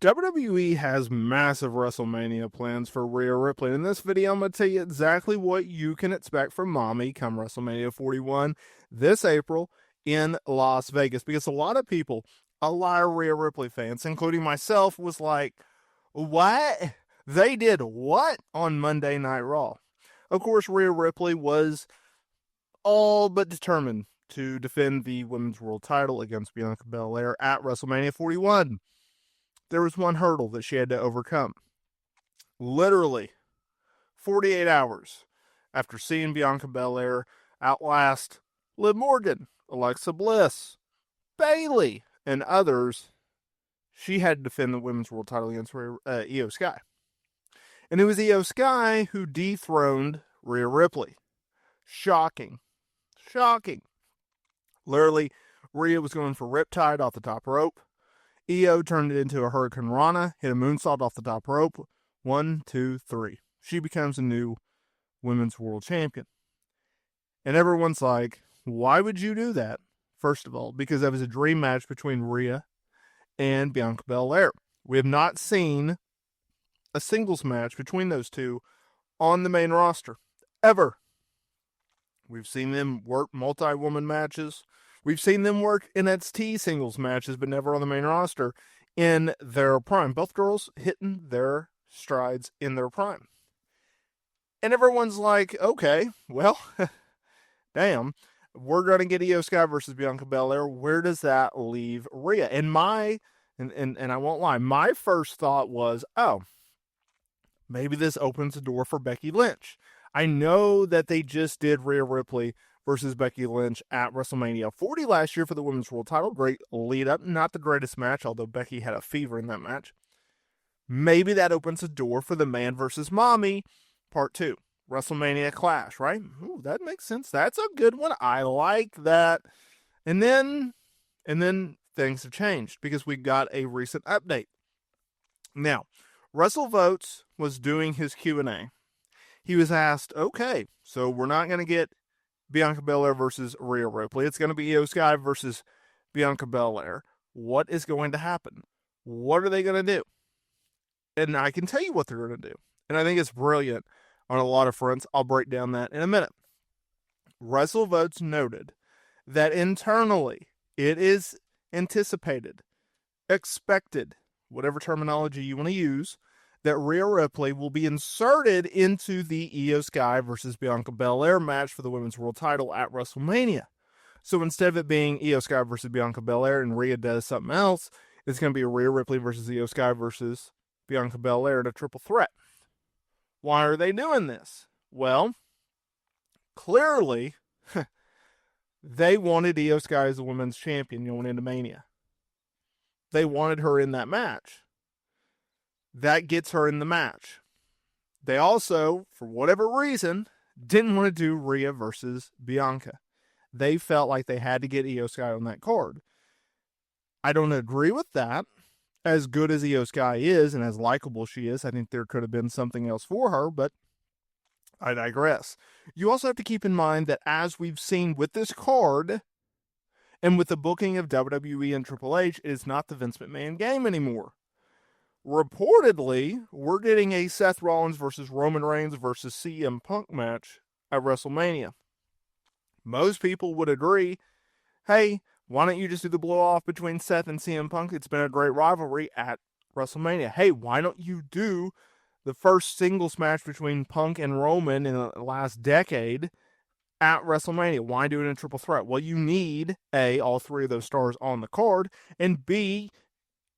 WWE has massive WrestleMania plans for Rhea Ripley. In this video, I'm going to tell you exactly what you can expect from Mommy come WrestleMania 41 this April in Las Vegas. Because a lot of people, a lot of Rhea Ripley fans, including myself, was like, what? They did what on Monday Night Raw? Of course, Rhea Ripley was all but determined to defend the Women's World title against Bianca Belair at WrestleMania 41. There was one hurdle that she had to overcome. Literally 48 hours after seeing Bianca Belair outlast Liv Morgan, Alexa Bliss, Bayley, and others, she had to defend the Women's World title against Io Sky. And it was Io Sky who dethroned Rhea Ripley. Shocking. Literally, Rhea was going for Riptide off the top rope. Io turned it into a Hurricane Rana, hit a moonsault off the top rope. 1, 2, 3. She becomes a new Women's World Champion. And everyone's like, why would you do that? First of all, because that was a dream match between Rhea and Bianca Belair. We have not seen a singles match between those two on the main roster, ever. We've seen them work multi-woman matches. We've seen them work NXT singles matches, but never on the main roster in their prime. Both girls hitting their strides in their prime. And everyone's like, okay, well, damn, we're going to get Io Sky versus Bianca Belair. Where does that leave Rhea? And I won't lie, my first thought was, oh, maybe this opens the door for Becky Lynch. I know that they just did Rhea Ripley versus Becky Lynch at WrestleMania 40 last year for the Women's World title. Great lead up. Not the greatest match, although Becky had a fever in that match. Maybe that opens the door for the Man versus Mommy Part 2. WrestleMania Clash, right? Ooh, that makes sense. That's a good one. I like that. And then things have changed because we got a recent update. Now, WrestleVotes was doing his Q&A. He was asked, okay, so we're not going to get Bianca Belair versus Rhea Ripley. It's going to be Io Sky versus Bianca Belair. What is going to happen? What are they going to do? And I can tell you what they're going to do. And I think it's brilliant on a lot of fronts. I'll break down that in a minute. WrestleVotes noted that internally it is anticipated, expected, whatever terminology you want to use, that Rhea Ripley will be inserted into the Io Sky versus Bianca Belair match for the Women's World title at WrestleMania. So instead of it being Io Sky versus Bianca Belair and Rhea does something else, it's going to be Rhea Ripley versus Io Sky versus Bianca Belair in a triple threat. Why are they doing this? Well, clearly, they wanted Io Sky as the women's champion going into Mania. They wanted her in that match. That gets her in the match. They also, for whatever reason, didn't want to do Rhea versus Bianca. They felt like they had to get Io Sky on that card. I don't agree with that. As good as Io Sky is and as likable she is, I think there could have been something else for her, but I digress. You also have to keep in mind that as we've seen with this card and with the booking of WWE and Triple H, it is not the Vince McMahon game anymore. Reportedly, we're getting a Seth Rollins versus Roman Reigns versus CM Punk match at WrestleMania. Most people would agree, hey, why don't you just do the blow-off between Seth and CM Punk? It's been a great rivalry at WrestleMania. Hey, why don't you do the first singles match between Punk and Roman in the last decade at WrestleMania? Why do it in a triple threat? Well, you need, A, all three of those stars on the card, and B,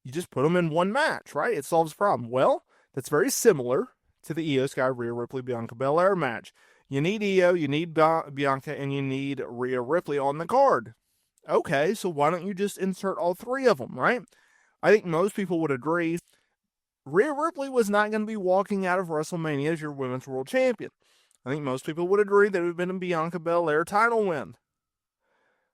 you just put them in one match, right? It solves the problem. Well, that's very similar to the Io Sky, Rhea Ripley, Bianca Belair match. You need Io, you need Bianca, and you need Rhea Ripley on the card. Okay, so why don't you just insert all three of them, right? I think most people would agree Rhea Ripley was not going to be walking out of WrestleMania as your Women's World Champion. I think most people would agree that it would have been a Bianca Belair title win.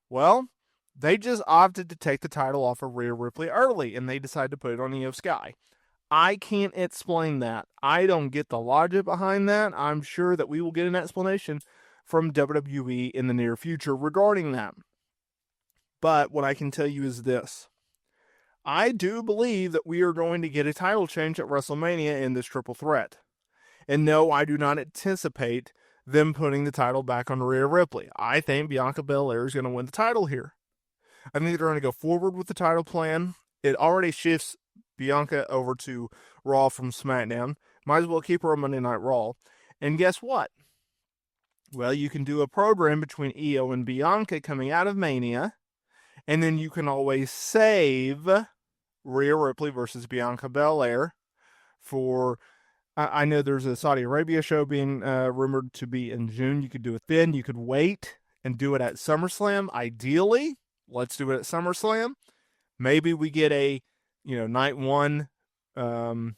Well, they just opted to take the title off of Rhea Ripley early, and they decided to put it on Io Sky. I can't explain that. I don't get the logic behind that. I'm sure that we will get an explanation from WWE in the near future regarding that. But what I can tell you is this. I do believe that we are going to get a title change at WrestleMania in this triple threat. And no, I do not anticipate them putting the title back on Rhea Ripley. I think Bianca Belair is going to win the title here. I think they're going to go forward with the title plan. It already shifts Bianca over to Raw from SmackDown. Might as well keep her on Monday Night Raw. And guess what? Well, you can do a program between Io and Bianca coming out of Mania, and then you can always save Rhea Ripley versus Bianca Belair for, I know there's a Saudi Arabia show being rumored to be in June. You could do it then. You could wait and do it at SummerSlam. Ideally, let's do it at SummerSlam. Maybe we get a, night one main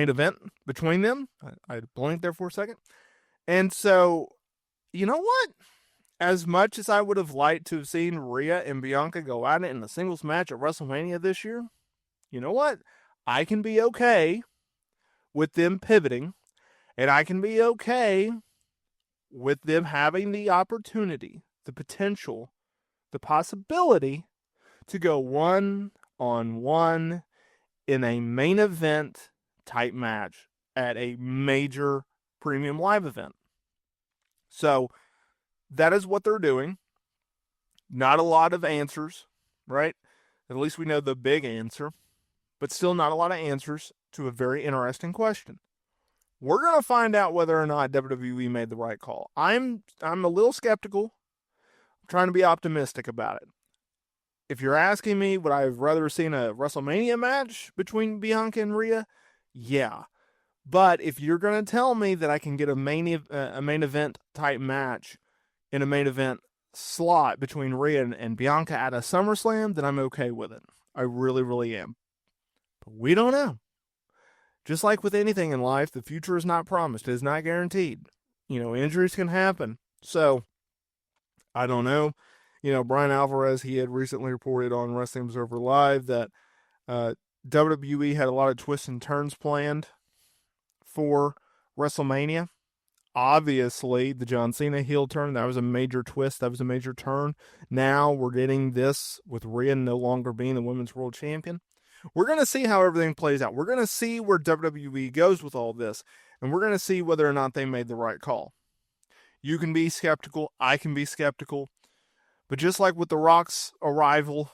event between them. I blinked there for a second. And so, you know what? As much as I would have liked to have seen Rhea and Bianca go at it in a singles match at WrestleMania this year, you know what? I can be okay with them pivoting, and I can be okay with them having the opportunity, the potential, the possibility to go one-on-one in a main event type match at a major premium live event. So that is what they're doing. Not a lot of answers, right? At least we know the big answer, but still not a lot of answers to a very interesting question. We're going to find out whether or not WWE made the right call. I'm a little skeptical. I'm trying to be optimistic about it. If you're asking me, would I have rather seen a WrestleMania match between Bianca and Rhea? Yeah. But if you're going to tell me that I can get a main event type match in a main event slot between Rhea and Bianca at a SummerSlam, then I'm okay with it. I really, really am. But we don't know. Just like with anything in life, the future is not promised. It is not guaranteed. Injuries can happen. So, I don't know. Brian Alvarez, he had recently reported on Wrestling Observer Live that WWE had a lot of twists and turns planned for WrestleMania. Obviously, the John Cena heel turn, that was a major twist. That was a major turn. Now we're getting this with Rhea no longer being the Women's World Champion. We're going to see how everything plays out. We're going to see where WWE goes with all this, and we're going to see whether or not they made the right call. You can be skeptical. I can be skeptical. But just like with The Rock's arrival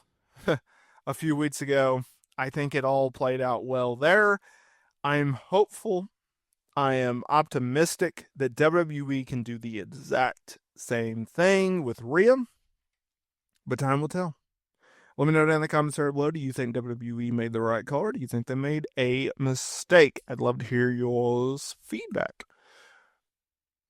a few weeks ago, I think it all played out well there. I'm hopeful. I am optimistic that WWE can do the exact same thing with Rhea, but time will tell. Let me know down in the comments area below, do you think WWE made the right call, or do you think they made a mistake? I'd love to hear your feedback.